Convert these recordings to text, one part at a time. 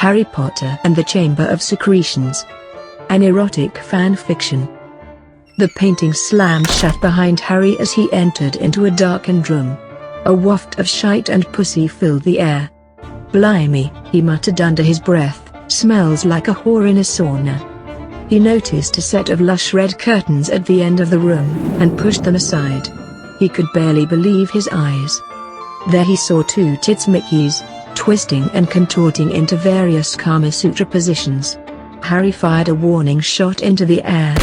Harry Potter and the Chamber of Secretions. An erotic fan fiction. The painting slammed shut behind Harry as he entered into a darkened room. A waft of shite and pussy filled the air. "Blimey," he muttered under his breath, "smells like a whore in a sauna." He noticed a set of lush red curtains at the end of the room, and pushed them aside. He could barely believe his eyes. There he saw two tits Mickeys, twisting and contorting into various Kama Sutra positions. Harry fired a warning shot into the air.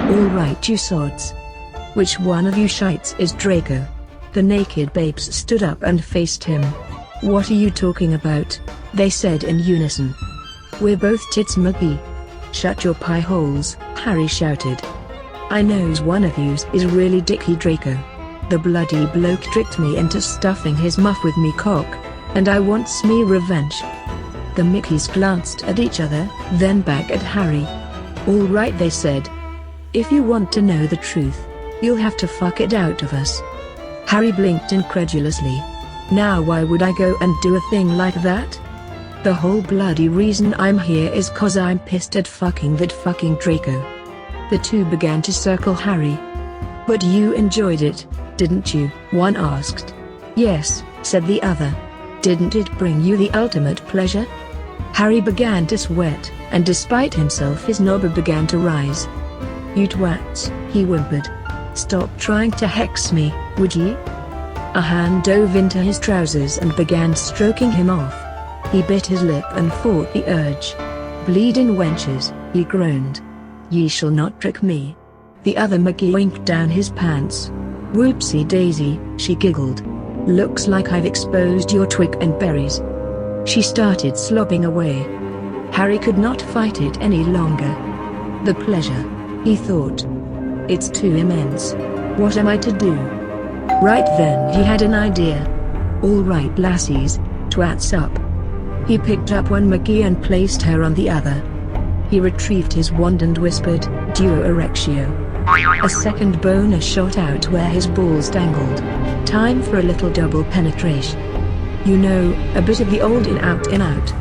"All right, you sods. Which one of you shites is Draco?" The naked babes stood up and faced him. "What are you talking about?" they said in unison. "We're both tits Mickey." "Shut your pie holes," Harry shouted. "I knows one of yous is really Dicky Draco. The bloody bloke tricked me into stuffing his muff with me cock, and I wants me revenge." The Mickeys glanced at each other, then back at Harry. "All right," they said. "If you want to know the truth, you'll have to fuck it out of us." Harry blinked incredulously. "Now why would I go and do a thing like that? The whole bloody reason I'm here is 'cause I'm pissed at fucking that fucking Draco." The two began to circle Harry. "But you enjoyed it, didn't you?" one asked. "Yes," said the other. "Didn't it bring you the ultimate pleasure?" Harry began to sweat, and despite himself his knob began to rise. "You twats," he whimpered. "Stop trying to hex me, would ye?" A hand dove into his trousers and began stroking him off. He bit his lip and fought the urge. "Bleedin' wenches," he groaned. "Ye shall not trick me." The other Mickey winked down his pants. "Whoopsie daisy," she giggled. "Looks like I've exposed your twig and berries." She started slopping away. Harry could not fight it any longer. "The pleasure," he thought. "It's too immense. What am I to do?" Right then he had an idea. "All right lassies, twats up." He picked up one Mickey and placed her on the other. He retrieved his wand and whispered, "Duo erectio." A second boner shot out where his balls dangled. Time for a little double penetration. You know, a bit of the old in out in out.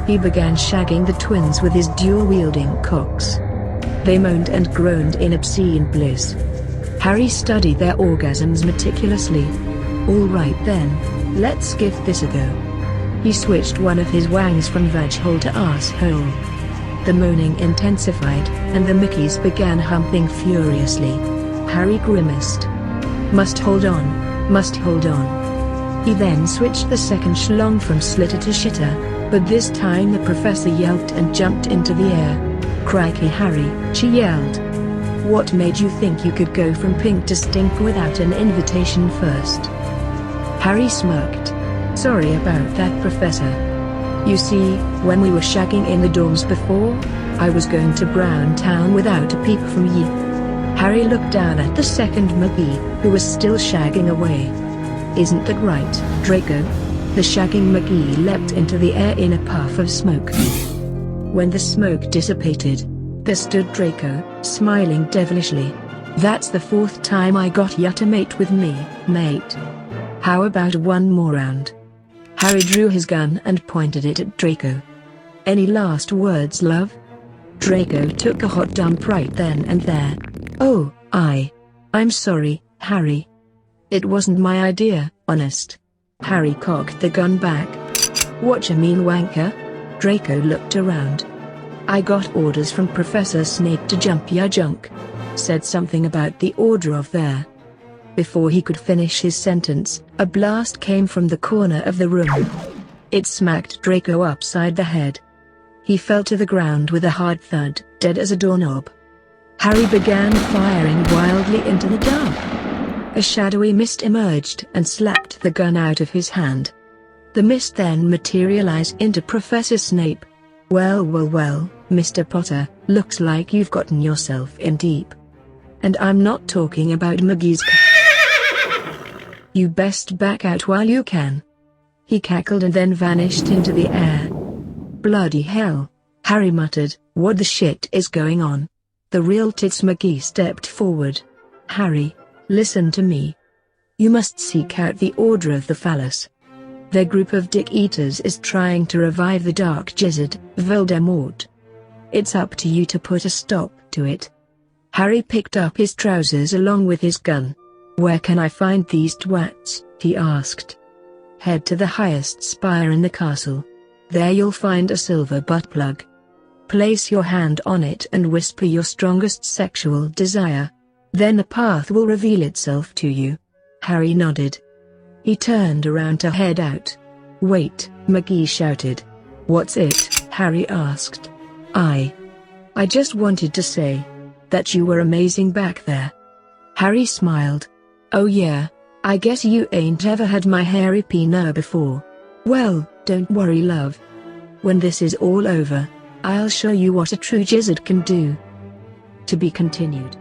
He began shagging the twins with his dual-wielding cocks. They moaned and groaned in obscene bliss. Harry studied their orgasms meticulously. "All right then, let's give this a go." He switched one of his wangs from vag-hole to ass-hole. The moaning intensified, and the Mickeys began humping furiously. Harry grimaced. Must hold on. He then switched the second schlong from slitter to shitter, but this time the professor yelped and jumped into the air. "Crikey Harry," she yelled. "What made you think you could go from pink to stink without an invitation first?" Harry smirked. "Sorry about that, Professor. You see, when we were shagging in the dorms before, I was going to Brown Town without a peep from ye." Harry looked down at the second Mickey, who was still shagging away. "Isn't that right, Draco?" The shagging Mickey leapt into the air in a puff of smoke. When the smoke dissipated, there stood Draco, smiling devilishly. "That's the fourth time I got ya to mate with me, mate. How about one more round?" Harry drew his gun and pointed it at Draco. "Any last words, love?" Draco took a hot dump right then and there. "Oh, I'm sorry, Harry. It wasn't my idea, honest." Harry cocked the gun back. "Whatcha mean, wanker?" Draco looked around. "I got orders from Professor Snape to jump ya junk." Said something about the order of there. Before he could finish his sentence, a blast came from the corner of the room. It smacked Draco upside the head. He fell to the ground with a hard thud, dead as a doorknob. Harry began firing wildly into the dark. A shadowy mist emerged and slapped the gun out of his hand. The mist then materialized into Professor Snape. Well, Mr. Potter, looks like you've gotten yourself in deep. And I'm not talking about Muggy's. You best back out while you can." He cackled and then vanished into the air. "Bloody hell," Harry muttered, "what the shit is going on?" The real Tits McGee stepped forward. "Harry, listen to me. You must seek out the Order of the Phallus. Their group of dick-eaters is trying to revive the Dark Gizzard, Voldemort. It's up to you to put a stop to it. Harry picked up his trousers along with his gun. Where can I find these twats? He asked. Head to the highest spire in the castle. There you'll find a silver butt plug. Place your hand on it and whisper your strongest sexual desire. Then a path will reveal itself to you. Harry nodded. He turned around to head out. Wait, McGee shouted. What's it? Harry asked. I just wanted to say that you were amazing back there. Harry smiled. Oh yeah, I guess you ain't ever had my hairy penis before. Well, don't worry love. When this is all over, I'll show you what a true gizzard can do. To be continued.